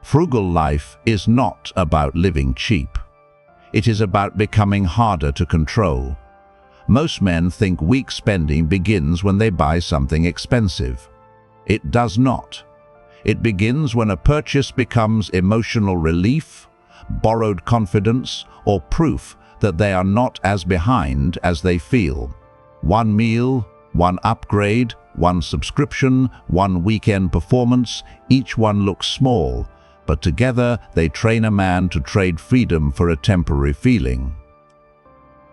Frugal life is not about living cheap. It is about becoming harder to control. Most men think weak spending begins when they buy something expensive. It does not. It begins when a purchase becomes emotional relief, borrowed confidence, or proof that they are not as behind as they feel. One meal, one upgrade, one subscription, one weekend performance, each one looks small, but together they train a man to trade freedom for a temporary feeling.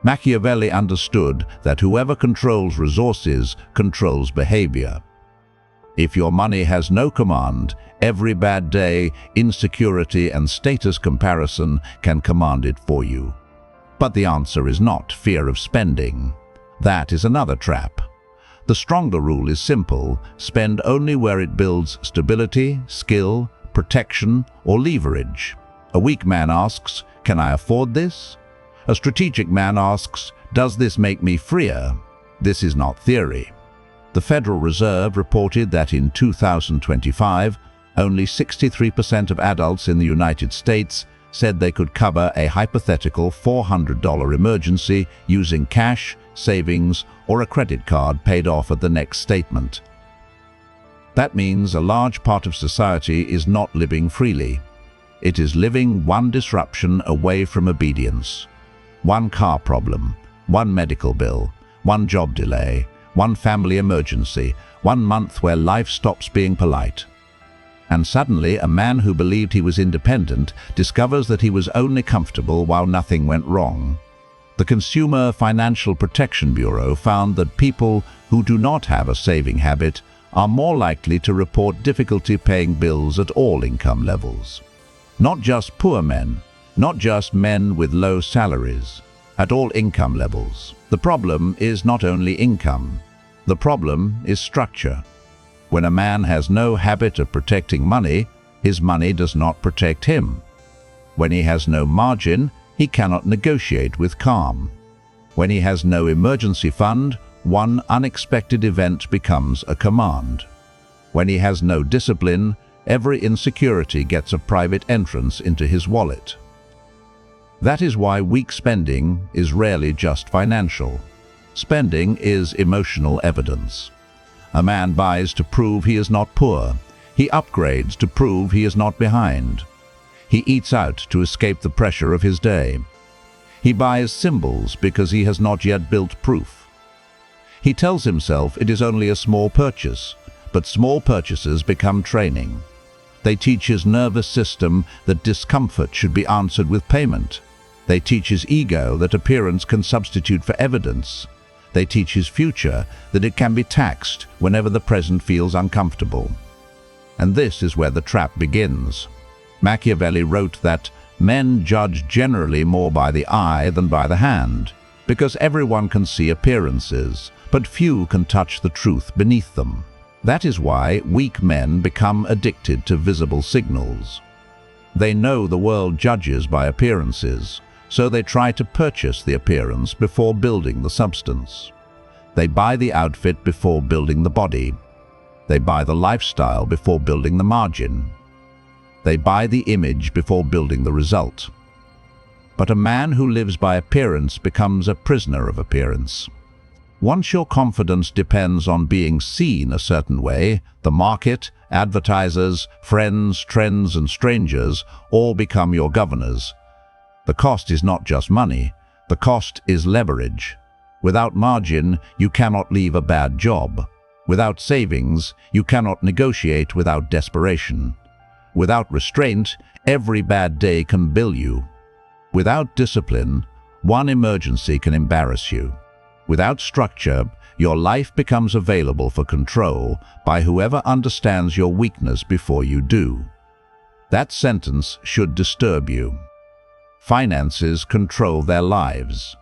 Machiavelli understood that whoever controls resources controls behavior. If your money has no command, every bad day, insecurity and status comparison can command it for you. But the answer is not fear of spending. That is another trap. The stronger rule is simple: spend only where it builds stability, skill, protection, or leverage. A weak man asks, "Can I afford this?" A strategic man asks, "Does this make me freer?" This is not theory. The Federal Reserve reported that in 2025, only 63% of adults in the United States said they could cover a hypothetical $400 emergency using cash, savings, or a credit card paid off at the next statement. That means a large part of society is not living freely. It is living one disruption away from obedience. One car problem, one medical bill, one job delay, one family emergency, 1 month where life stops being polite. And suddenly, a man who believed he was independent discovers that he was only comfortable while nothing went wrong. The Consumer Financial Protection Bureau found that people who do not have a saving habit are more likely to report difficulty paying bills at all income levels. Not just poor men, not just men with low salaries, at all income levels. The problem is not only income. The problem is structure. When a man has no habit of protecting money, his money does not protect him. When he has no margin, he cannot negotiate with calm. When he has no emergency fund, one unexpected event becomes a command. When he has no discipline, every insecurity gets a private entrance into his wallet. That is why weak spending is rarely just financial. Spending is emotional evidence. A man buys to prove he is not poor. He upgrades to prove he is not behind. He eats out to escape the pressure of his day. He buys symbols because he has not yet built proof. He tells himself it is only a small purchase, but small purchases become training. They teach his nervous system that discomfort should be answered with payment. They teach his ego that appearance can substitute for evidence. They teach his future that it can be taxed whenever the present feels uncomfortable. And this is where the trap begins. Machiavelli wrote that men judge generally more by the eye than by the hand, because everyone can see appearances, but few can touch the truth beneath them. That is why weak men become addicted to visible signals. They know the world judges by appearances, so they try to purchase the appearance before building the substance. They buy the outfit before building the body. They buy the lifestyle before building the margin. They buy the image before building the result. But a man who lives by appearance becomes a prisoner of appearance. Once your confidence depends on being seen a certain way, the market, advertisers, friends, trends, and strangers all become your governors. The cost is not just money. The cost is leverage. Without margin, you cannot leave a bad job. Without savings, you cannot negotiate without desperation. Without restraint, every bad day can bill you. Without discipline, one emergency can embarrass you. Without structure, your life becomes available for control by whoever understands your weakness before you do. That sentence should disturb you. Finances control their lives.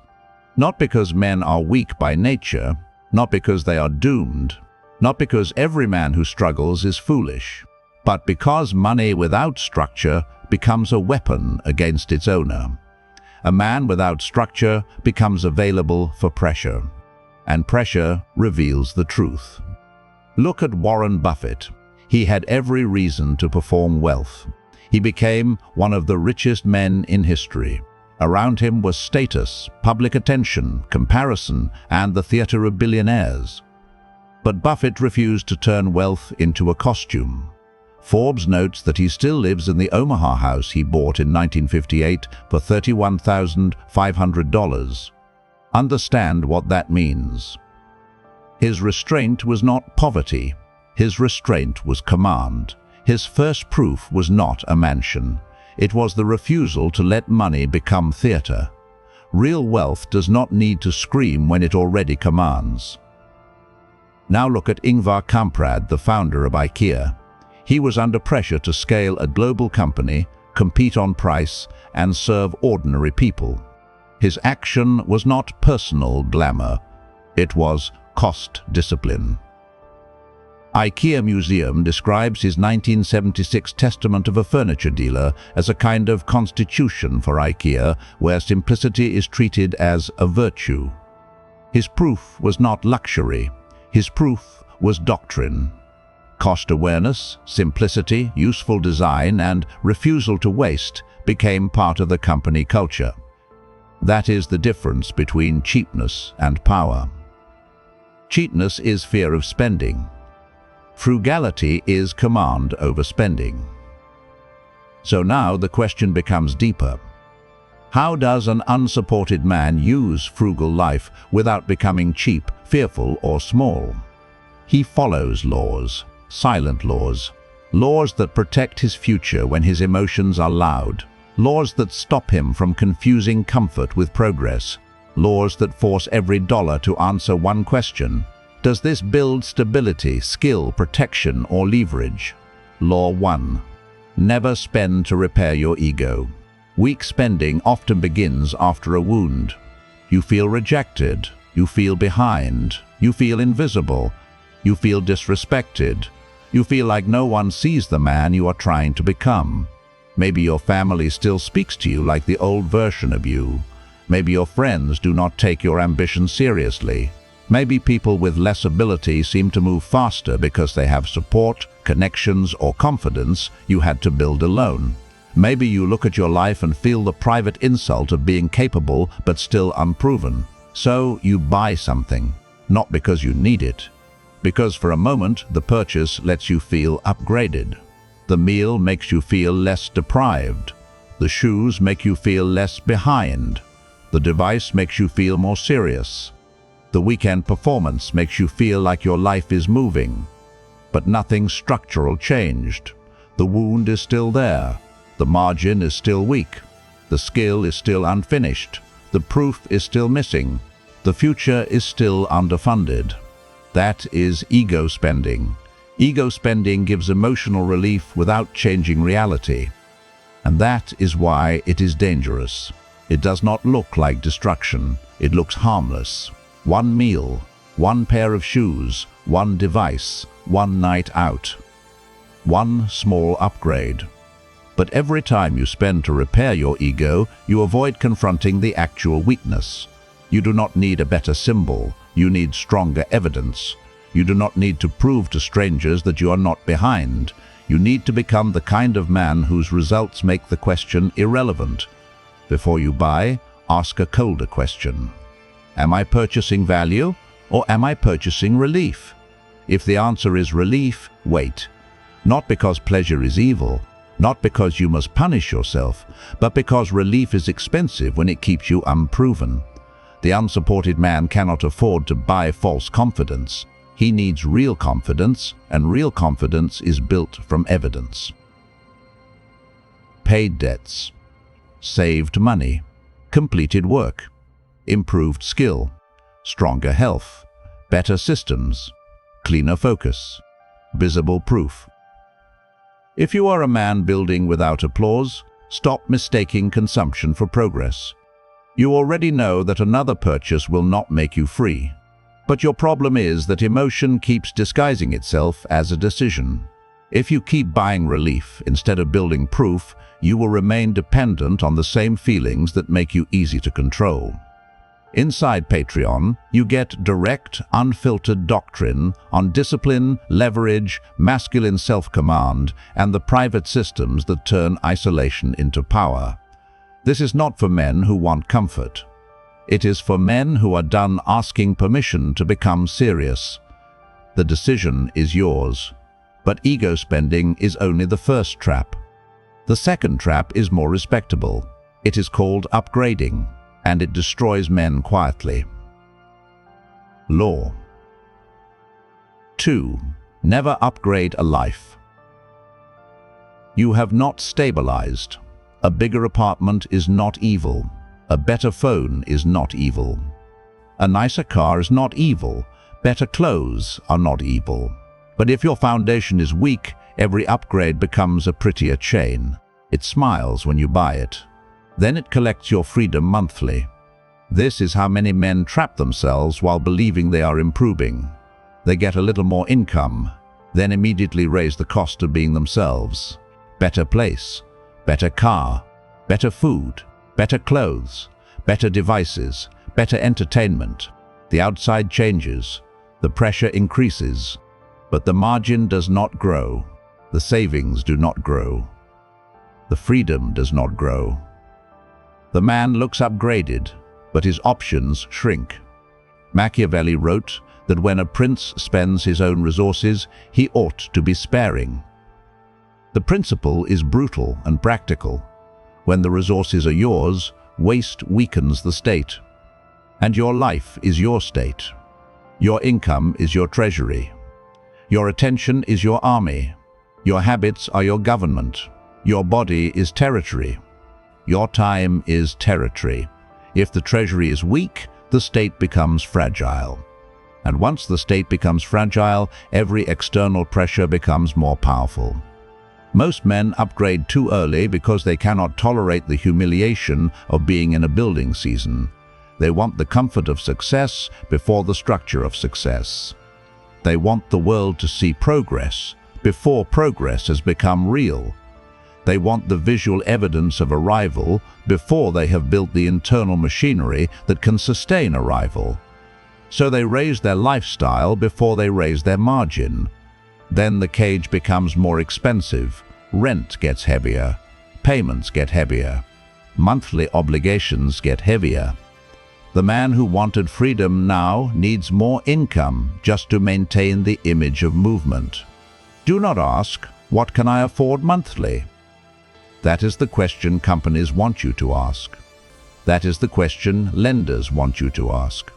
Not because men are weak by nature, not because they are doomed, not because every man who struggles is foolish, but because money without structure becomes a weapon against its owner. A man without structure becomes available for pressure, and pressure reveals the truth. Look at Warren Buffett. He had every reason to perform wealth. He became one of the richest men in history. Around him was status, public attention, comparison, and the theater of billionaires. But Buffett refused to turn wealth into a costume. Forbes notes that he still lives in the Omaha house he bought in 1958 for $31,500. Understand what that means. His restraint was not poverty. His restraint was command. His first proof was not a mansion. It was the refusal to let money become theater. Real wealth does not need to scream when it already commands. Now look at Ingvar Kamprad, the founder of IKEA. He was under pressure to scale a global company, compete on price, and serve ordinary people. His action was not personal glamour. It was cost discipline. IKEA Museum describes his 1976 testament of a furniture dealer as a kind of constitution for IKEA, where simplicity is treated as a virtue. His proof was not luxury. His proof was doctrine. Cost awareness, simplicity, useful design, and refusal to waste became part of the company culture. That is the difference between cheapness and power. Cheapness is fear of spending. Frugality is command over spending. So now the question becomes deeper. How does an unsupported man use frugal life without becoming cheap, fearful, or small? He follows laws, silent laws, laws that protect his future when his emotions are loud, laws that stop him from confusing comfort with progress, laws that force every dollar to answer one question: does this build stability, skill, protection, or leverage? Law 1. Never spend to repair your ego. Weak spending often begins after a wound. You feel rejected, you feel behind, you feel invisible, you feel disrespected, you feel like no one sees the man you are trying to become. Maybe your family still speaks to you like the old version of you. Maybe your friends do not take your ambition seriously. Maybe people with less ability seem to move faster because they have support, connections, or confidence you had to build alone. Maybe you look at your life and feel the private insult of being capable but still unproven. So you buy something, not because you need it, because for a moment the purchase lets you feel upgraded. The meal makes you feel less deprived. The shoes make you feel less behind. The device makes you feel more serious. The weekend performance makes you feel like your life is moving. But nothing structural changed. The wound is still there. The margin is still weak. The skill is still unfinished. The proof is still missing. The future is still underfunded. That is ego spending. Ego spending gives emotional relief without changing reality. And that is why it is dangerous. It does not look like destruction. It looks harmless. One meal, one pair of shoes, one device, one night out. One small upgrade. But every time you spend to repair your ego, you avoid confronting the actual weakness. You do not need a better symbol. You need stronger evidence. You do not need to prove to strangers that you are not behind. You need to become the kind of man whose results make the question irrelevant. Before you buy, ask a colder question. Am I purchasing value, or am I purchasing relief? If the answer is relief, wait. Not because pleasure is evil, not because you must punish yourself, but because relief is expensive when it keeps you unproven. The unsupported man cannot afford to buy false confidence. He needs real confidence, and real confidence is built from evidence. Paid debts. Saved money. Completed work. Improved skill. Stronger health. Better systems. Cleaner focus. Visible proof. If you are a man building without applause, stop mistaking consumption for progress. You already know that another purchase will not make you free. But your problem is that emotion keeps disguising itself as a decision. If you keep buying relief instead of building proof, you will remain dependent on the same feelings that make you easy to control. Inside Patreon, you get direct, unfiltered doctrine on discipline, leverage, masculine self-command, and the private systems that turn isolation into power. This is not for men who want comfort. It is for men who are done asking permission to become serious. The decision is yours. But ego spending is only the first trap. The second trap is more respectable. It is called upgrading, and it destroys men quietly. Law 2. Never upgrade a life. You have not stabilized. A bigger apartment is not evil. A better phone is not evil. A nicer car is not evil. Better clothes are not evil. But if your foundation is weak, every upgrade becomes a prettier chain. It smiles when you buy it. Then it collects your freedom monthly. This is how many men trap themselves while believing they are improving. They get a little more income, then immediately raise the cost of being themselves. Better place, better car, better food, better clothes, better devices, better entertainment. The outside changes, the pressure increases, but the margin does not grow. The savings do not grow. The freedom does not grow. The man looks upgraded, but his options shrink. Machiavelli wrote that when a prince spends his own resources, he ought to be sparing. The principle is brutal and practical. When the resources are yours, waste weakens the state. And your life is your state. Your income is your treasury. Your attention is your army. Your habits are your government. Your body is territory. Your time is territory. If the treasury is weak, the state becomes fragile. And once the state becomes fragile, every external pressure becomes more powerful. Most men upgrade too early because they cannot tolerate the humiliation of being in a building season. They want the comfort of success before the structure of success. They want the world to see progress before progress has become real. They want the visual evidence of arrival before they have built the internal machinery that can sustain arrival. So they raise their lifestyle before they raise their margin. Then the cage becomes more expensive, rent gets heavier, payments get heavier, monthly obligations get heavier. The man who wanted freedom now needs more income just to maintain the image of movement. Do not ask, what can I afford monthly? That is the question companies want you to ask. That is the question lenders want you to ask.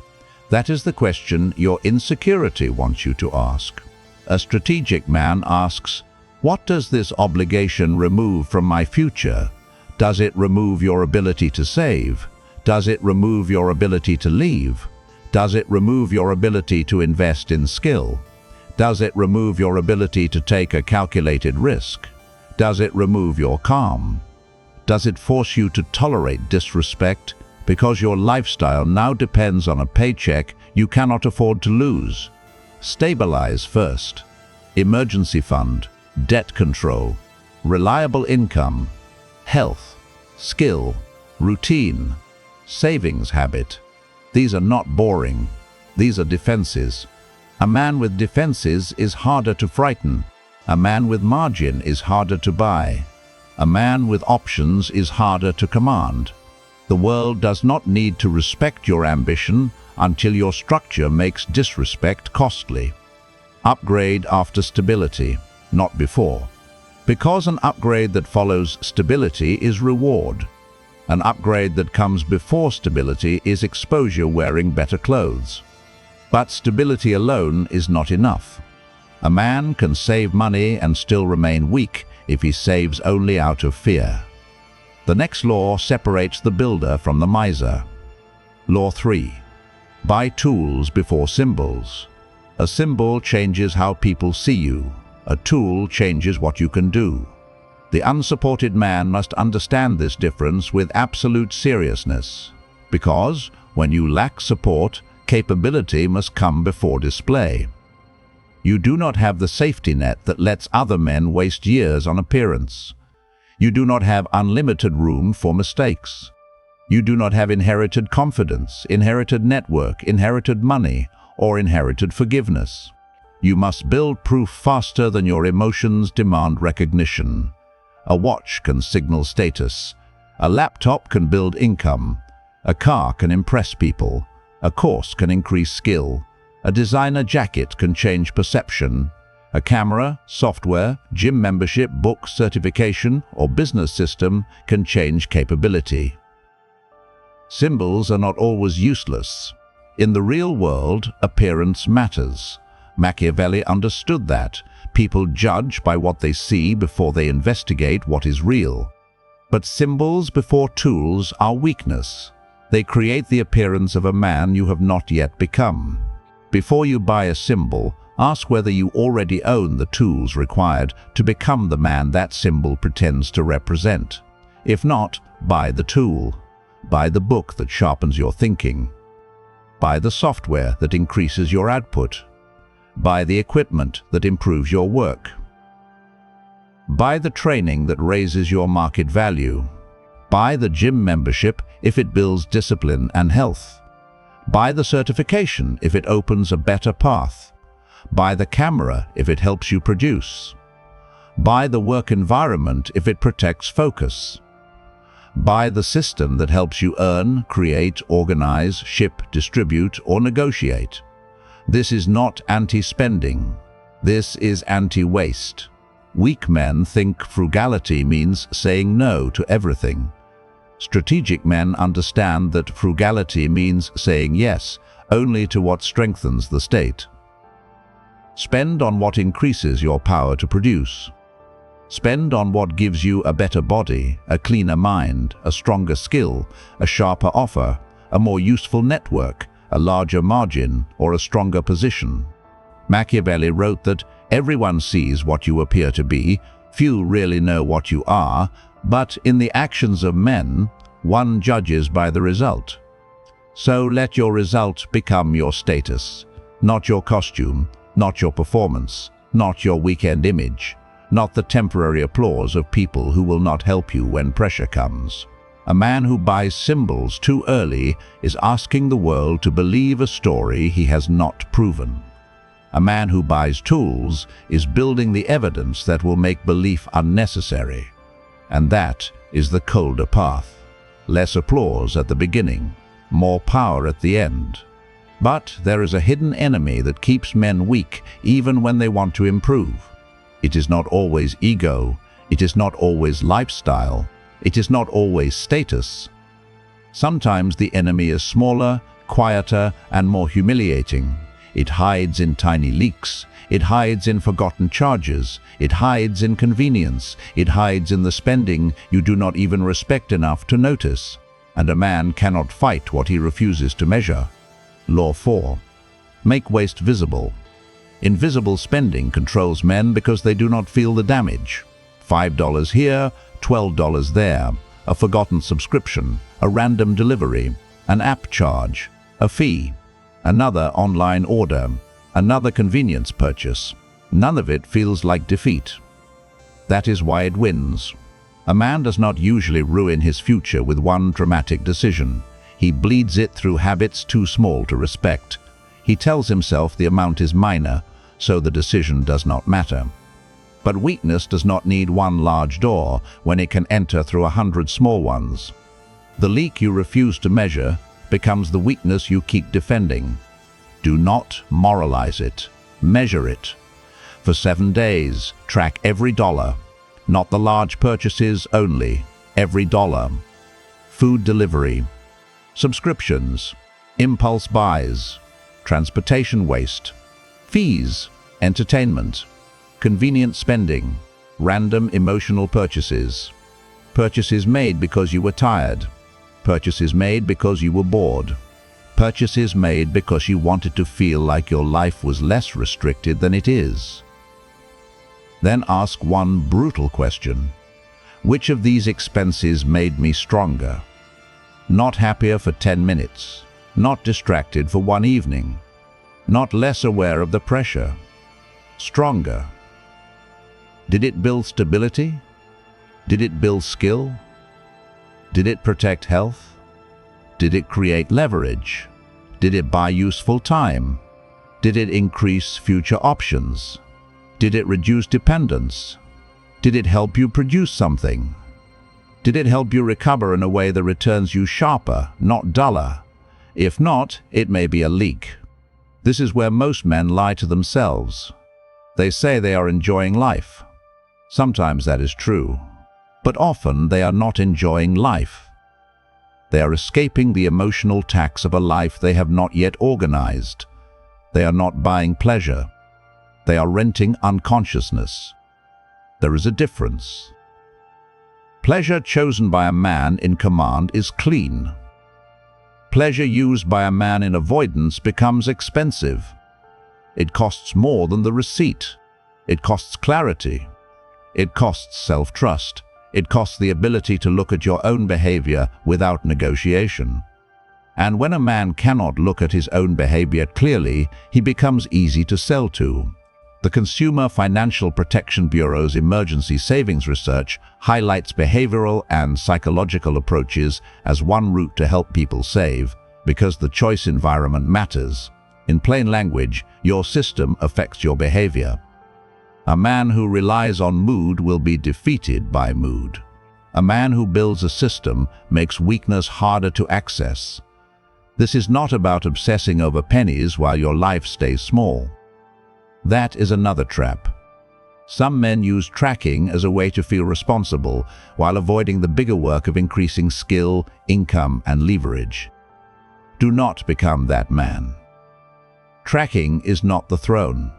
That is the question your insecurity wants you to ask. A strategic man asks, what does this obligation remove from my future? Does it remove your ability to save? Does it remove your ability to leave? Does it remove your ability to invest in skill? Does it remove your ability to take a calculated risk? Does it remove your calm? Does it force you to tolerate disrespect because your lifestyle now depends on a paycheck you cannot afford to lose? Stabilize first. Emergency fund, debt control, reliable income, health, skill, routine, savings habit. These are not boring. These are defenses. A man with defenses is harder to frighten. A man with margin is harder to buy. A man with options is harder to command. The world does not need to respect your ambition until your structure makes disrespect costly. Upgrade after stability, not before. Because an upgrade that follows stability is reward. An upgrade that comes before stability is exposure wearing better clothes. But stability alone is not enough. A man can save money and still remain weak if he saves only out of fear. The next law separates the builder from the miser. Law 3. Buy tools before symbols. A symbol changes how people see you. A tool changes what you can do. The unsupported man must understand this difference with absolute seriousness. Because when you lack support, capability must come before display. You do not have the safety net that lets other men waste years on appearance. You do not have unlimited room for mistakes. You do not have inherited confidence, inherited network, inherited money, or inherited forgiveness. You must build proof faster than your emotions demand recognition. A watch can signal status. A laptop can build income. A car can impress people. A course can increase skill. A designer jacket can change perception. A camera, software, gym membership, book, certification, or business system can change capability. Symbols are not always useless. In the real world, appearance matters. Machiavelli understood that. People judge by what they see before they investigate what is real. But symbols before tools are weakness. They create the appearance of a man you have not yet become. Before you buy a symbol, ask whether you already own the tools required to become the man that symbol pretends to represent. If not, buy the tool. Buy the book that sharpens your thinking. Buy the software that increases your output. Buy the equipment that improves your work. Buy the training that raises your market value. Buy the gym membership if it builds discipline and health. Buy the certification if it opens a better path. Buy the camera if it helps you produce. Buy the work environment if it protects focus. Buy the system that helps you earn, create, organize, ship, distribute, or negotiate. This is not anti-spending. This is anti-waste. Weak men think frugality means saying no to everything. Strategic men understand that frugality means saying yes only to what strengthens the state. Spend on what increases your power to produce. Spend on what gives you a better body, a cleaner mind, a stronger skill, a sharper offer, a more useful network, a larger margin, or a stronger position. Machiavelli wrote that everyone sees what you appear to be, few really know what you are, but in the actions of men, one judges by the result. So let your result become your status, not your costume, not your performance, not your weekend image, not the temporary applause of people who will not help you when pressure comes. A man who buys symbols too early is asking the world to believe a story he has not proven. A man who buys tools is building the evidence that will make belief unnecessary. And that is the colder path. Less applause at the beginning, more power at the end. But there is a hidden enemy that keeps men weak even when they want to improve. It is not always ego, it is not always lifestyle, it is not always status. Sometimes the enemy is smaller, quieter, and more humiliating. It hides in tiny leaks, it hides in forgotten charges, it hides in convenience, it hides in the spending you do not even respect enough to notice. And a man cannot fight what he refuses to measure. Law 4. Make waste visible. Invisible spending controls men because they do not feel the damage. $5 here, $12 there, a forgotten subscription, a random delivery, an app charge, a fee, another online order, another convenience purchase. None of it feels like defeat. That is why it wins. A man does not usually ruin his future with one dramatic decision. He bleeds it through habits too small to respect. He tells himself the amount is minor, so the decision does not matter. But weakness does not need one large door when it can enter through 100 small ones. The leak you refuse to measure becomes the weakness you keep defending. Do not moralize it. Measure it. For 7 days, track every dollar. Not the large purchases only, every dollar. Food delivery, subscriptions, impulse buys, transportation waste, fees, entertainment, convenient spending, random emotional purchases, purchases made because you were tired, purchases made because you were bored, purchases made because you wanted to feel like your life was less restricted than it is. Then ask one brutal question. Which of these expenses made me stronger? Not happier for 10 minutes, not distracted for one evening, not less aware of the pressure. Stronger. Did it build stability? Did it build skill? Did it protect health? Did it create leverage? Did it buy useful time? Did it increase future options? Did it reduce dependence? Did it help you produce something? Did it help you recover in a way that returns you sharper, not duller? If not, it may be a leak. This is where most men lie to themselves. They say they are enjoying life. Sometimes that is true, but often they are not enjoying life. They are escaping the emotional tax of a life they have not yet organized. They are not buying pleasure. They are renting unconsciousness. There is a difference. Pleasure chosen by a man in command is clean. Pleasure used by a man in avoidance becomes expensive. It costs more than the receipt. It costs clarity. It costs self-trust. It costs the ability to look at your own behavior without negotiation. And when a man cannot look at his own behavior clearly, he becomes easy to sell to. The Consumer Financial Protection Bureau's emergency savings research highlights behavioral and psychological approaches as one route to help people save, because the choice environment matters. In plain language, your system affects your behavior. A man who relies on mood will be defeated by mood. A man who builds a system makes weakness harder to access. This is not about obsessing over pennies while your life stays small. That is another trap. Some men use tracking as a way to feel responsible while avoiding the bigger work of increasing skill, income, and leverage. Do not become that man. Tracking is not the throne.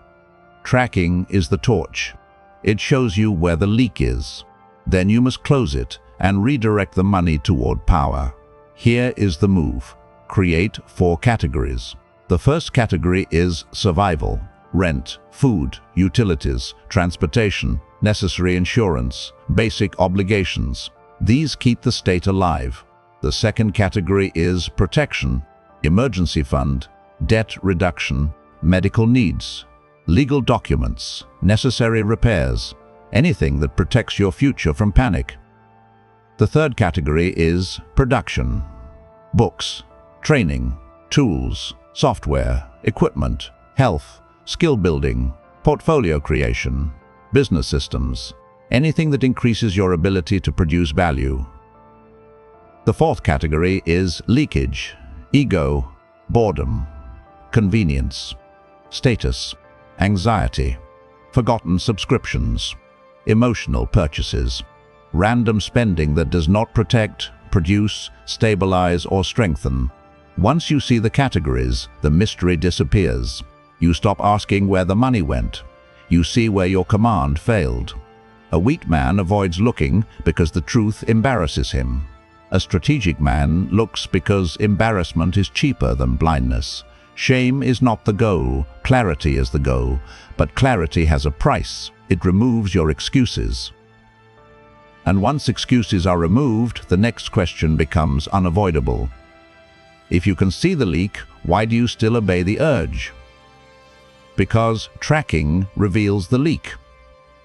Tracking is the torch. It shows you where the leak is. Then you must close it and redirect the money toward power. Here is the move. Create 4 categories. The first category is survival. Rent, food, utilities, transportation, necessary insurance, basic obligations. These keep the state alive. The second category is protection, emergency fund, debt reduction, medical needs, legal documents, necessary repairs, anything that protects your future from panic. The third category is production, books, training, tools, software, equipment, health, skill building, portfolio creation, business systems, anything that increases your ability to produce value. The fourth category is leakage, ego, boredom, convenience, status, anxiety, forgotten subscriptions, emotional purchases, random spending that does not protect, produce, stabilize, or strengthen. Once you see the categories, the mystery disappears. You stop asking where the money went. You see where your command failed. A weak man avoids looking because the truth embarrasses him. A strategic man looks because embarrassment is cheaper than blindness. Shame is not the goal, clarity is the goal, but clarity has a price. It removes your excuses. And once excuses are removed, the next question becomes unavoidable. If you can see the leak, why do you still obey the urge? Because tracking reveals the leak.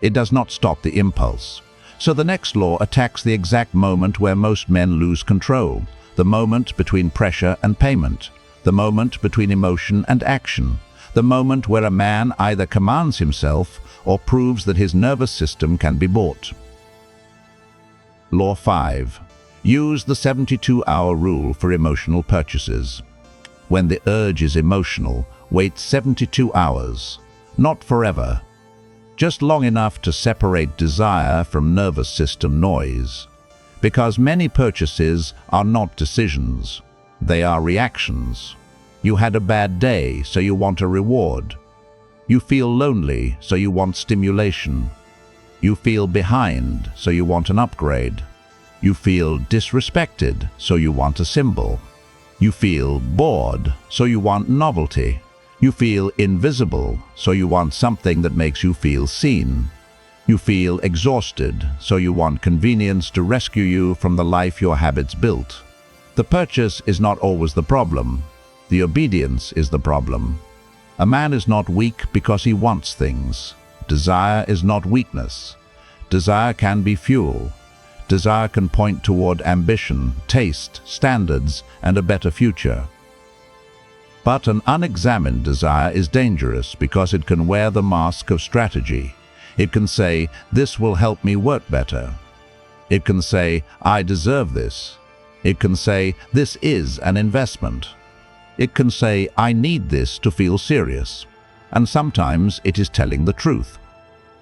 It does not stop the impulse. So the next law attacks the exact moment where most men lose control, the moment between pressure and payment, the moment between emotion and action, the moment where a man either commands himself or proves that his nervous system can be bought. Law 5. Use the 72-hour rule for emotional purchases. When the urge is emotional, wait 72 hours, not forever, just long enough to separate desire from nervous system noise. Because many purchases are not decisions, they are reactions. You had a bad day, so you want a reward. You feel lonely, so you want stimulation. You feel behind, so you want an upgrade. You feel disrespected, so you want a symbol. You feel bored, so you want novelty. You feel invisible, so you want something that makes you feel seen. You feel exhausted, so you want convenience to rescue you from the life your habits built. The purchase is not always the problem. The obedience is the problem. A man is not weak because he wants things. Desire is not weakness. Desire can be fuel. Desire can point toward ambition, taste, standards, and a better future. But an unexamined desire is dangerous because it can wear the mask of strategy. It can say, "This will help me work better." It can say, "I deserve this." It can say, "This is an investment." It can say, "I need this to feel serious." And sometimes it is telling the truth.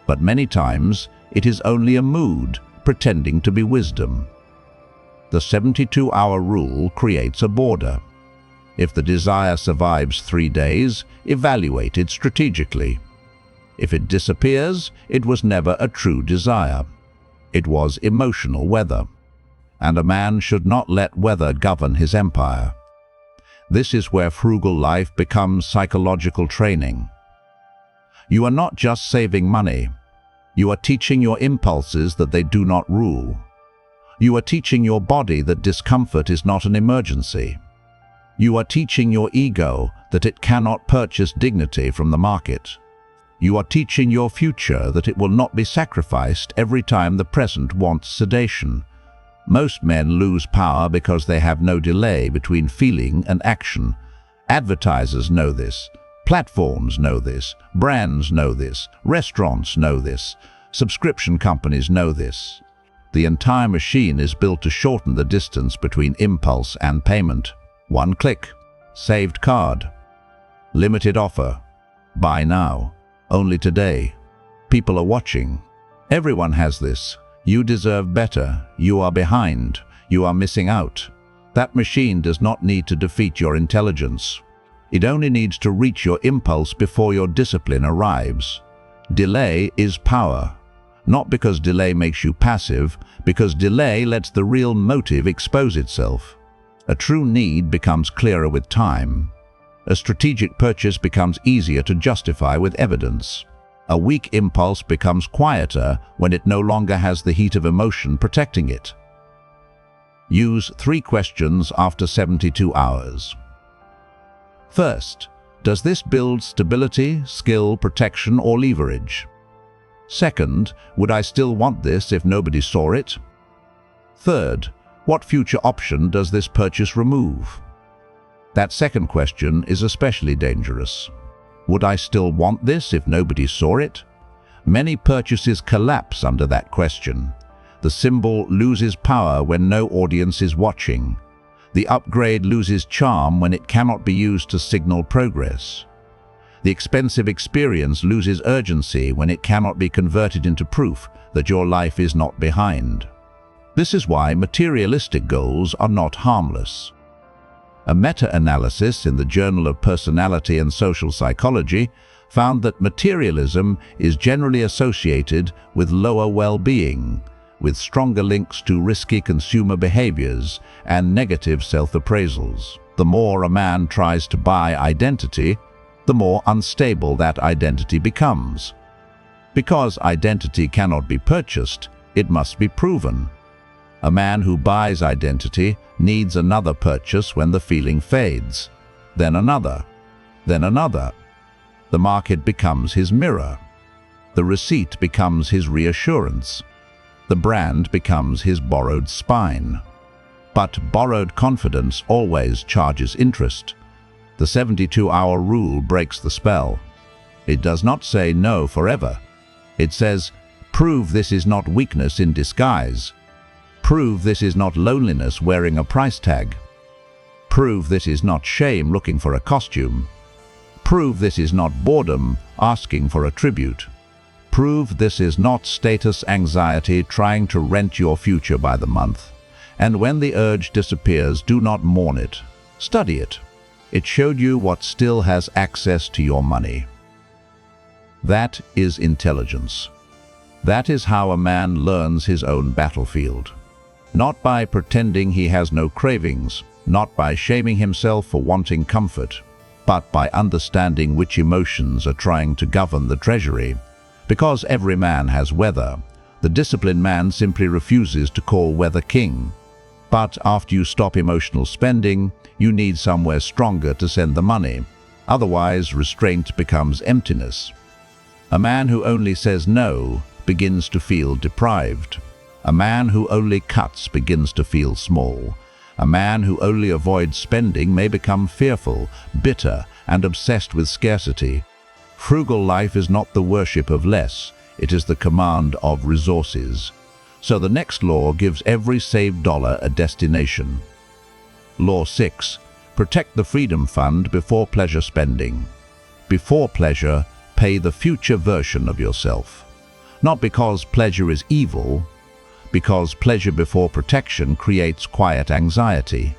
But many times it is only a mood pretending to be wisdom. The 72-hour rule creates a border. If the desire survives 3 days, evaluate it strategically. If it disappears, it was never a true desire. It was emotional weather. And a man should not let weather govern his empire. This is where frugal life becomes psychological training. You are not just saving money. You are teaching your impulses that they do not rule. You are teaching your body that discomfort is not an emergency. You are teaching your ego that it cannot purchase dignity from the market. You are teaching your future that it will not be sacrificed every time the present wants sedation. Most men lose power because they have no delay between feeling and action. Advertisers know this. Platforms know this. Brands know this. Restaurants know this. Subscription companies know this. The entire machine is built to shorten the distance between impulse and payment. One click. Saved card. Limited offer. Buy now. Only today. People are watching. Everyone has this. You deserve better. You are behind. You are missing out. That machine does not need to defeat your intelligence. It only needs to reach your impulse before your discipline arrives. Delay is power. Not because delay makes you passive, because delay lets the real motive expose itself. A true need becomes clearer with time. A strategic purchase becomes easier to justify with evidence. A weak impulse becomes quieter when it no longer has the heat of emotion protecting it. Use 3 questions after 72 hours. First, does this build stability, skill, protection, or leverage? Second, would I still want this if nobody saw it? Third, what future option does this purchase remove? That second question is especially dangerous. Would I still want this if nobody saw it? Many purchases collapse under that question. The symbol loses power when no audience is watching. The upgrade loses charm when it cannot be used to signal progress. The expensive experience loses urgency when it cannot be converted into proof that your life is not behind. This is why materialistic goals are not harmless. A meta-analysis in the Journal of Personality and Social Psychology found that materialism is generally associated with lower well-being, with stronger links to risky consumer behaviors and negative self-appraisals. The more a man tries to buy identity, the more unstable that identity becomes. Because identity cannot be purchased, it must be proven. A man who buys identity needs another purchase when the feeling fades, then another, then another. The market becomes his mirror. The receipt becomes his reassurance. The brand becomes his borrowed spine. But borrowed confidence always charges interest. The 72-hour rule breaks the spell. It does not say no forever. It says, prove this is not weakness in disguise. Prove this is not loneliness wearing a price tag. Prove this is not shame looking for a costume. Prove this is not boredom asking for a tribute. Prove this is not status anxiety trying to rent your future by the month. And when the urge disappears, do not mourn it. Study it. It showed you what still has access to your money. That is intelligence. That is how a man learns his own battlefield. Not by pretending he has no cravings, not by shaming himself for wanting comfort, but by understanding which emotions are trying to govern the treasury. Because every man has weather, the disciplined man simply refuses to call weather king. But after you stop emotional spending, you need somewhere stronger to send the money. Otherwise, restraint becomes emptiness. A man who only says no begins to feel deprived. A man who only cuts begins to feel small. A man who only avoids spending may become fearful, bitter, and obsessed with scarcity. Frugal life is not the worship of less, it is the command of resources. So the next law gives every saved dollar a destination. Law 6. Protect the freedom fund before pleasure spending. Before pleasure, pay the future version of yourself. Not because pleasure is evil, because pleasure before protection creates quiet anxiety.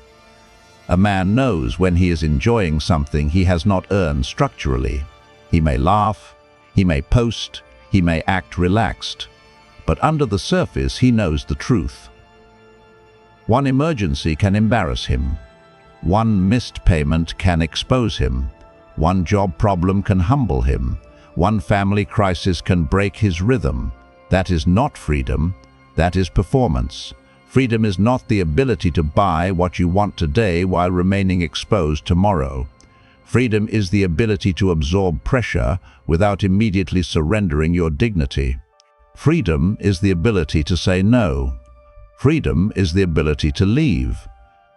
A man knows when he is enjoying something he has not earned structurally. He may laugh, he may post, he may act relaxed, but under the surface he knows the truth. One emergency can embarrass him. One missed payment can expose him. One job problem can humble him. One family crisis can break his rhythm. That is not freedom, that is performance. Freedom is not the ability to buy what you want today while remaining exposed tomorrow. Freedom is the ability to absorb pressure without immediately surrendering your dignity. Freedom is the ability to say no. Freedom is the ability to leave.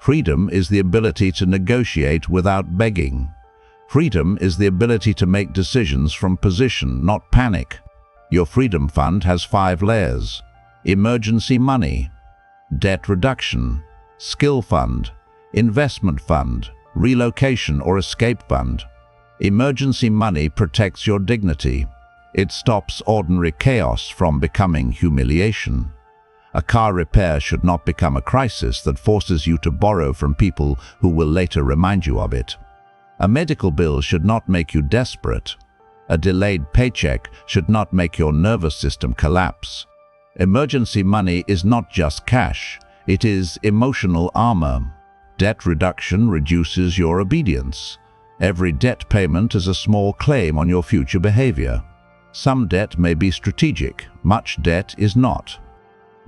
Freedom is the ability to negotiate without begging. Freedom is the ability to make decisions from position, not panic. Your freedom fund has 5 layers: emergency money, debt reduction, skill fund, investment fund, relocation or escape fund. Emergency money protects your dignity. It stops ordinary chaos from becoming humiliation. A car repair should not become a crisis that forces you to borrow from people who will later remind you of it. A medical bill should not make you desperate. A delayed paycheck should not make your nervous system collapse. Emergency money is not just cash, it is emotional armor. Debt reduction reduces your obedience. Every debt payment is a small claim on your future behavior. Some debt may be strategic, much debt is not.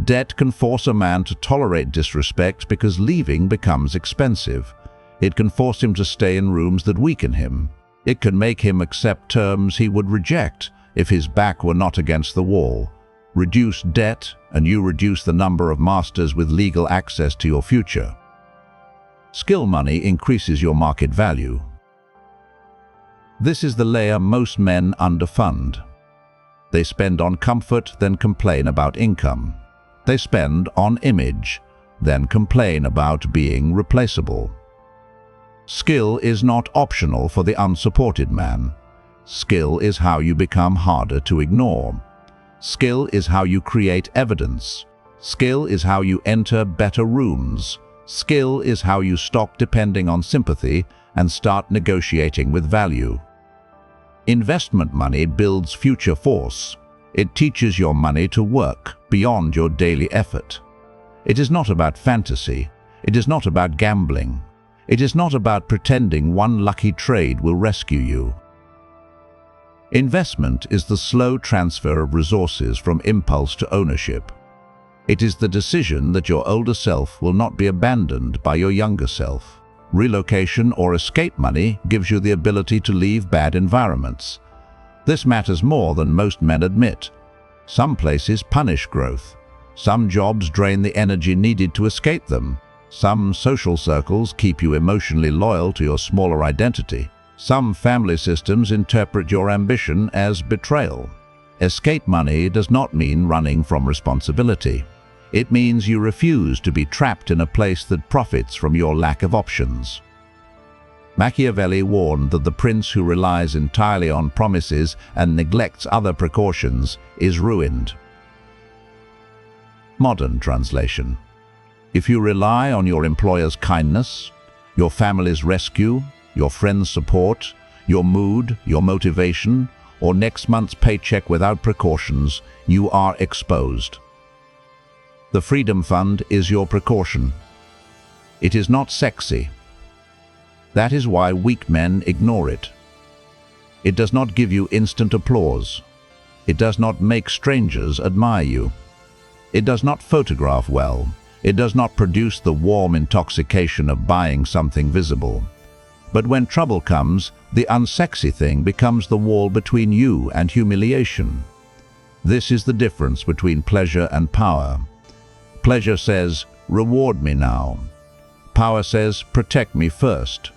Debt can force a man to tolerate disrespect because leaving becomes expensive. It can force him to stay in rooms that weaken him. It can make him accept terms he would reject if his back were not against the wall. Reduce debt, and you reduce the number of masters with legal access to your future. Skill money increases your market value. This is the layer most men underfund. They spend on comfort, then complain about income. They spend on image, then complain about being replaceable. Skill is not optional for the unsupported man. Skill is how you become harder to ignore. Skill is how you create evidence. Skill is how you enter better rooms. Skill is how you stop depending on sympathy and start negotiating with value. Investment money builds future force. It teaches your money to work beyond your daily effort. It is not about fantasy. It is not about gambling. It is not about pretending one lucky trade will rescue you. Investment is the slow transfer of resources from impulse to ownership. It is the decision that your older self will not be abandoned by your younger self. Relocation or escape money gives you the ability to leave bad environments. This matters more than most men admit. Some places punish growth. Some jobs drain the energy needed to escape them. Some social circles keep you emotionally loyal to your smaller identity. Some family systems interpret your ambition as betrayal. Escape money does not mean running from responsibility. It means you refuse to be trapped in a place that profits from your lack of options. Machiavelli warned that the prince who relies entirely on promises and neglects other precautions is ruined. Modern translation. If you rely on your employer's kindness, your family's rescue, your friend's support, your mood, your motivation, or next month's paycheck without precautions, you are exposed. The Freedom Fund is your precaution. It is not sexy. That is why weak men ignore it. It does not give you instant applause. It does not make strangers admire you. It does not photograph well. It does not produce the warm intoxication of buying something visible. But when trouble comes, the unsexy thing becomes the wall between you and humiliation. This is the difference between pleasure and power. Pleasure says, reward me now. Power says, protect me first.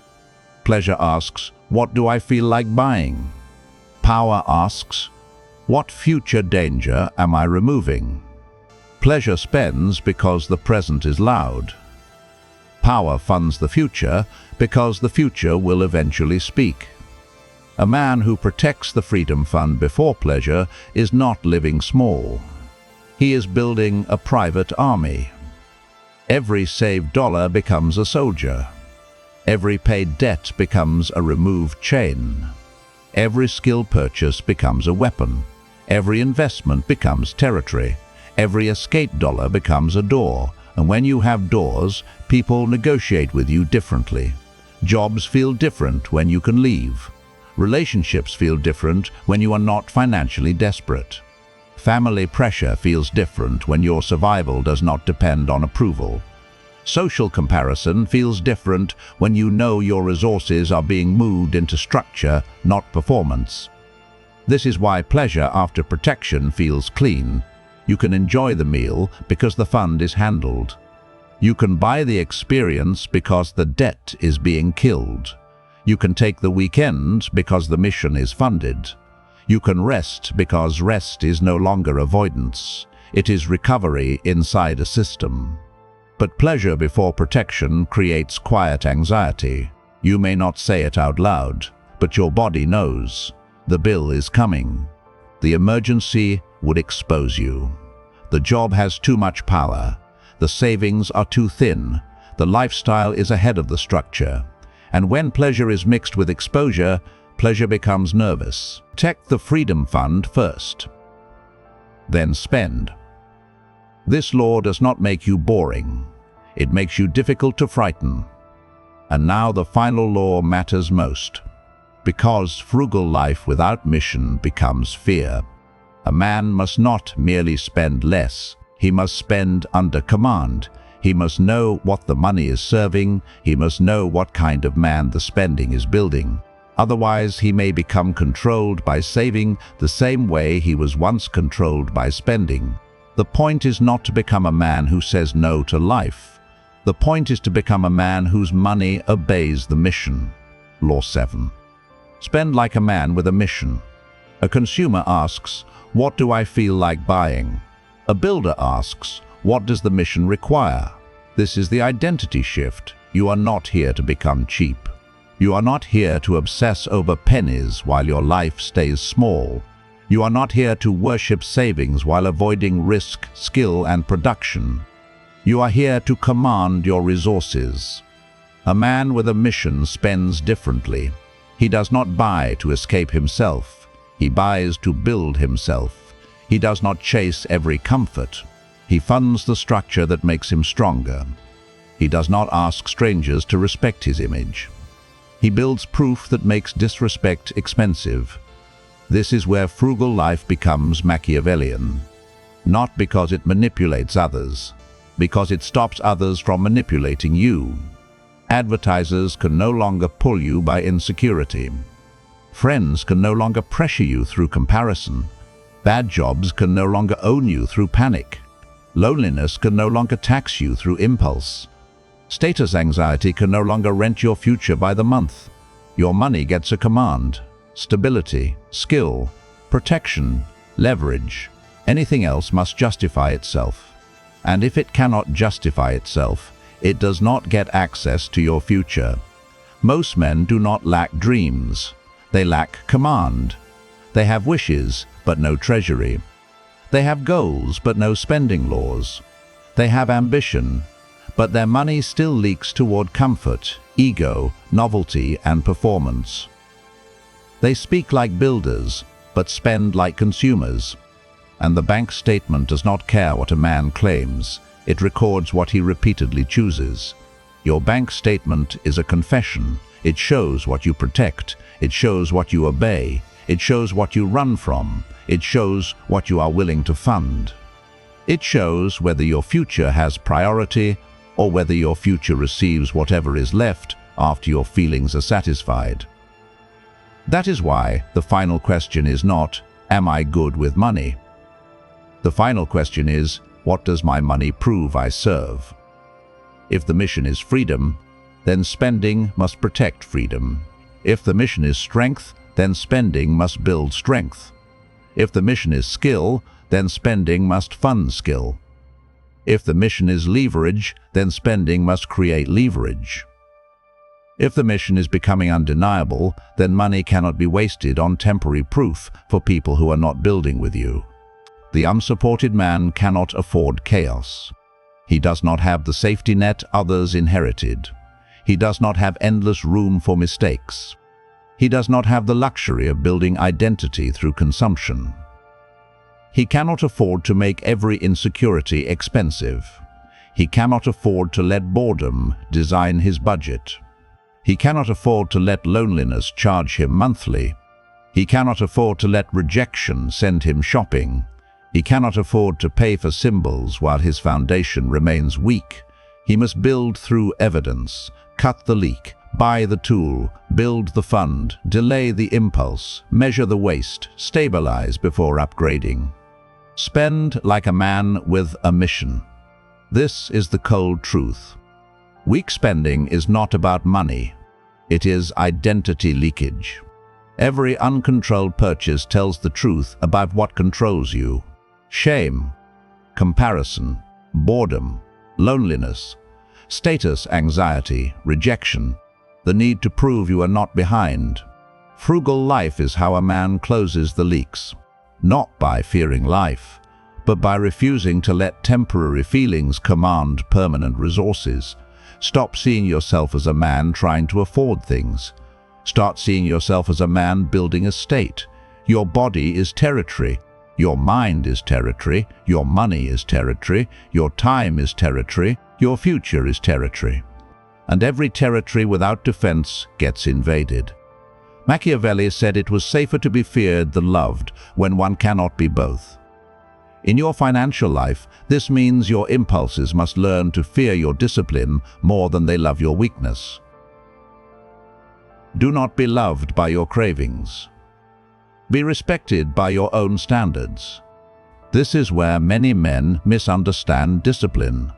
Pleasure asks, what do I feel like buying? Power asks, what future danger am I removing? Pleasure spends because the present is loud. Power funds the future because the future will eventually speak. A man who protects the freedom fund before pleasure is not living small. He is building a private army. Every saved dollar becomes a soldier. Every paid debt becomes a removed chain. Every skill purchase becomes a weapon. Every investment becomes territory. Every escape dollar becomes a door. And when you have doors, people negotiate with you differently. Jobs feel different when you can leave. Relationships feel different when you are not financially desperate. Family pressure feels different when your survival does not depend on approval. Social comparison feels different when you know your resources are being moved into structure, not performance. This is why pleasure after protection feels clean. You can enjoy the meal because the fund is handled. You can buy the experience because the debt is being killed. You can take the weekend because the mission is funded. You can rest because rest is no longer avoidance. It is recovery inside a system. But pleasure before protection creates quiet anxiety. You may not say it out loud, but your body knows. The bill is coming. The emergency would expose you. The job has too much power. The savings are too thin. The lifestyle is ahead of the structure. And when pleasure is mixed with exposure, pleasure becomes nervous. Protect the freedom fund first. Then spend. This law does not make you boring. It makes you difficult to frighten. And now the final law matters most. Because frugal life without mission becomes fear. A man must not merely spend less. He must spend under command. He must know what the money is serving. He must know what kind of man the spending is building. Otherwise, he may become controlled by saving the same way he was once controlled by spending. The point is not to become a man who says no to life. The point is to become a man whose money obeys the mission. Law 7. Spend like a man with a mission. A consumer asks, what do I feel like buying? A builder asks, what does the mission require? This is the identity shift. You are not here to become cheap. You are not here to obsess over pennies while your life stays small. You are not here to worship savings while avoiding risk, skill, and production. You are here to command your resources. A man with a mission spends differently. He does not buy to escape himself. He buys to build himself. He does not chase every comfort. He funds the structure that makes him stronger. He does not ask strangers to respect his image. He builds proof that makes disrespect expensive. This is where frugal life becomes Machiavellian. Not because it manipulates others, because it stops others from manipulating you. Advertisers can no longer pull you by insecurity. Friends can no longer pressure you through comparison. Bad jobs can no longer own you through panic. Loneliness can no longer tax you through impulse. Status anxiety can no longer rent your future by the month. Your money gets a command. Stability, skill, protection, leverage. Anything else must justify itself. And if it cannot justify itself, it does not get access to your future. Most men do not lack dreams. They lack command. They have wishes, but no treasury. They have goals, but no spending laws. They have ambition, but their money still leaks toward comfort, ego, novelty, and performance. They speak like builders, but spend like consumers. And the bank statement does not care what a man claims. It records what he repeatedly chooses. Your bank statement is a confession. It shows what you protect. It shows what you obey. It shows what you run from. It shows what you are willing to fund. It shows whether your future has priority or whether your future receives whatever is left after your feelings are satisfied. That is why the final question is not, am I good with money? The final question is, What does my money prove I serve? If the mission is freedom, then spending must protect freedom. If the mission is strength, then spending must build strength. If the mission is skill, then spending must fund skill. If the mission is leverage, then spending must create leverage. If the mission is becoming undeniable, then money cannot be wasted on temporary proof for people who are not building with you. The unsupported man cannot afford chaos. He does not have the safety net others inherited. He does not have endless room for mistakes. He does not have the luxury of building identity through consumption. He cannot afford to make every insecurity expensive. He cannot afford to let boredom design his budget. He cannot afford to let loneliness charge him monthly. He cannot afford to let rejection send him shopping. He cannot afford to pay for symbols while his foundation remains weak. He must build through evidence, cut the leak, buy the tool, build the fund, delay the impulse, measure the waste, stabilize before upgrading. Spend like a man with a mission. This is the cold truth. Weak spending is not about money. It is identity leakage. Every uncontrolled purchase tells the truth about what controls you. Shame, comparison, boredom, loneliness, status anxiety, rejection, the need to prove you are not behind. Frugal life is how a man closes the leaks, not by fearing life, but by refusing to let temporary feelings command permanent resources. Stop seeing yourself as a man trying to afford things. Start seeing yourself as a man building a state. Your body is territory. Your mind is territory. Your money is territory. Your time is territory. Your future is territory. And every territory without defense gets invaded. Machiavelli said it was safer to be feared than loved when one cannot be both. In your financial life, this means your impulses must learn to fear your discipline more than they love your weakness. Do not be loved by your cravings. Be respected by your own standards. This is where many men misunderstand discipline.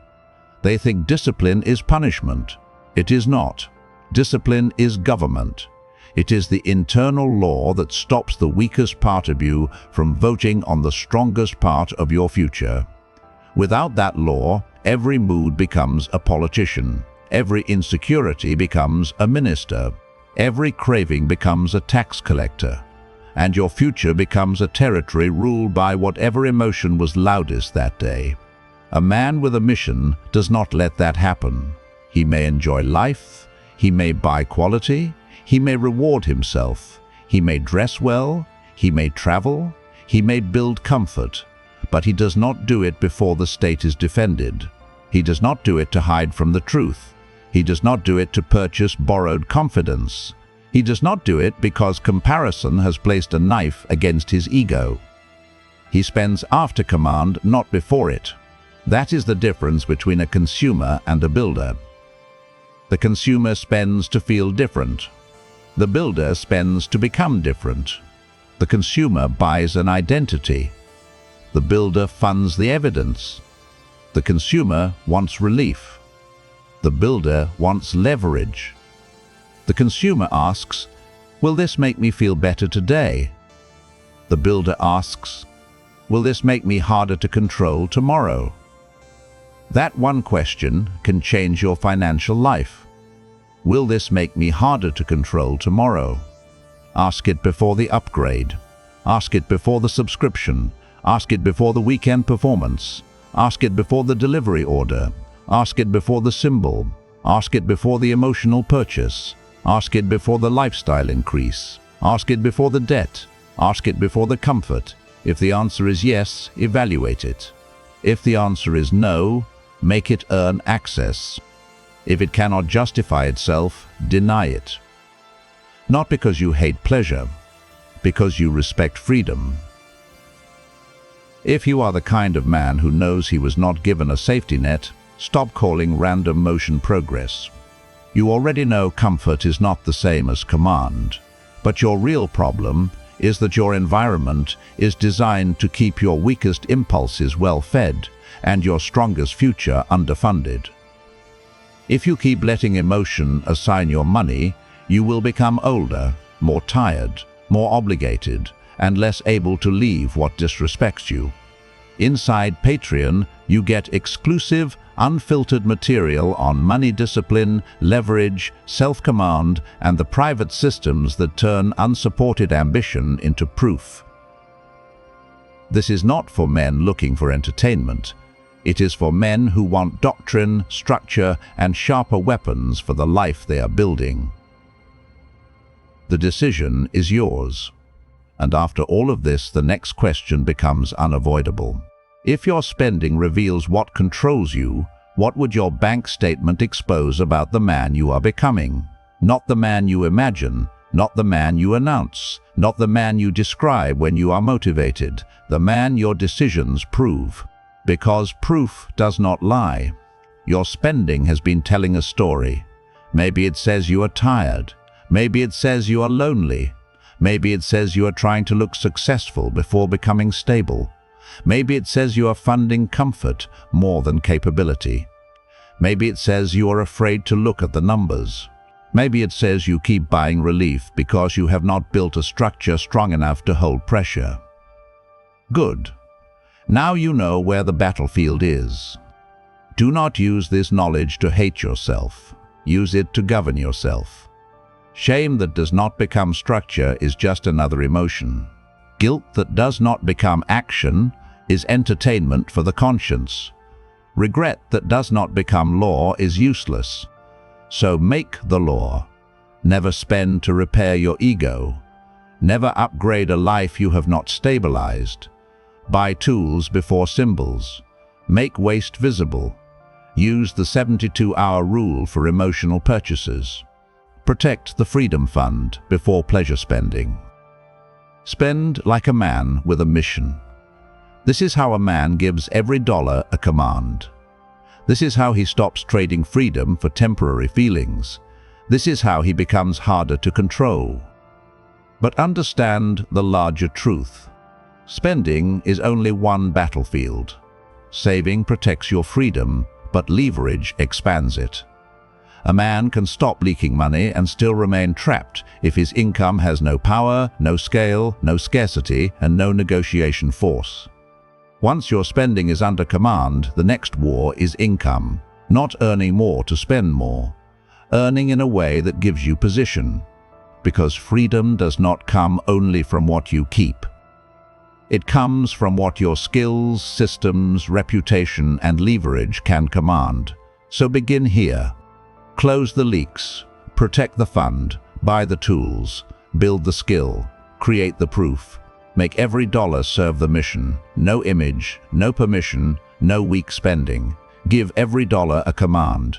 They think discipline is punishment. It is not. Discipline is government. It is the internal law that stops the weakest part of you from voting on the strongest part of your future. Without that law, every mood becomes a politician. Every insecurity becomes a minister. Every craving becomes a tax collector. And your future becomes a territory ruled by whatever emotion was loudest that day. A man with a mission does not let that happen. He may enjoy life. He may buy quality. He may reward himself, he may dress well, he may travel, he may build comfort, but he does not do it before the state is defended. He does not do it to hide from the truth. He does not do it to purchase borrowed confidence. He does not do it because comparison has placed a knife against his ego. He spends after command, not before it. That is the difference between a consumer and a builder. The consumer spends to feel different. The builder spends to become different. The consumer buys an identity. The builder funds the evidence. The consumer wants relief. The builder wants leverage. The consumer asks, will this make me feel better today? The builder asks, will this make me harder to control tomorrow? That one question can change your financial life. Will this make me harder to control tomorrow? Ask it before the upgrade. Ask it before the subscription. Ask it before the weekend performance. Ask it before the delivery order. Ask it before the symbol. Ask it before the emotional purchase. Ask it before the lifestyle increase. Ask it before the debt. Ask it before the comfort. If the answer is yes, evaluate it. If the answer is no, make it earn access. If it cannot justify itself, deny it. Not because you hate pleasure, because you respect freedom. If you are the kind of man who knows he was not given a safety net, stop calling random motion progress. You already know comfort is not the same as command, but your real problem is that your environment is designed to keep your weakest impulses well fed and your strongest future underfunded. If you keep letting emotion assign your money, you will become older, more tired, more obligated, and less able to leave what disrespects you. Inside Patreon, you get exclusive, unfiltered material on money discipline, leverage, self-command, and the private systems that turn unsupported ambition into proof. This is not for men looking for entertainment. It is for men who want doctrine, structure, and sharper weapons for the life they are building. The decision is yours. And after all of this, the next question becomes unavoidable. If your spending reveals what controls you, what would your bank statement expose about the man you are becoming? Not the man you imagine, not the man you announce, not the man you describe when you are motivated, the man your decisions prove. Because proof does not lie. Your spending has been telling a story. Maybe it says you are tired. Maybe it says you are lonely. Maybe it says you are trying to look successful before becoming stable. Maybe it says you are funding comfort more than capability. Maybe it says you are afraid to look at the numbers. Maybe it says you keep buying relief because you have not built a structure strong enough to hold pressure. Good. Now you know where the battlefield is. Do not use this knowledge to hate yourself. Use it to govern yourself. Shame that does not become structure is just another emotion. Guilt that does not become action is entertainment for the conscience. Regret that does not become law is useless. So make the law. Never spend to repair your ego. Never upgrade a life you have not stabilized. Buy tools before symbols. Make waste visible. Use the 72-hour rule for emotional purchases. Protect the freedom fund before pleasure spending. Spend like a man with a mission. This is how a man gives every dollar a command. This is how he stops trading freedom for temporary feelings. This is how he becomes harder to control. But understand the larger truth. Spending is only one battlefield. Saving protects your freedom, but leverage expands it. A man can stop leaking money and still remain trapped if his income has no power, no scale, no scarcity, and no negotiation force. Once your spending is under command, the next war is income, not earning more to spend more, earning in a way that gives you position, because freedom does not come only from what you keep. It comes from what your skills, systems, reputation, and leverage can command. So begin here. Close the leaks, protect the fund, buy the tools, build the skill, create the proof. Make every dollar serve the mission. No image, no permission, no weak spending. Give every dollar a command.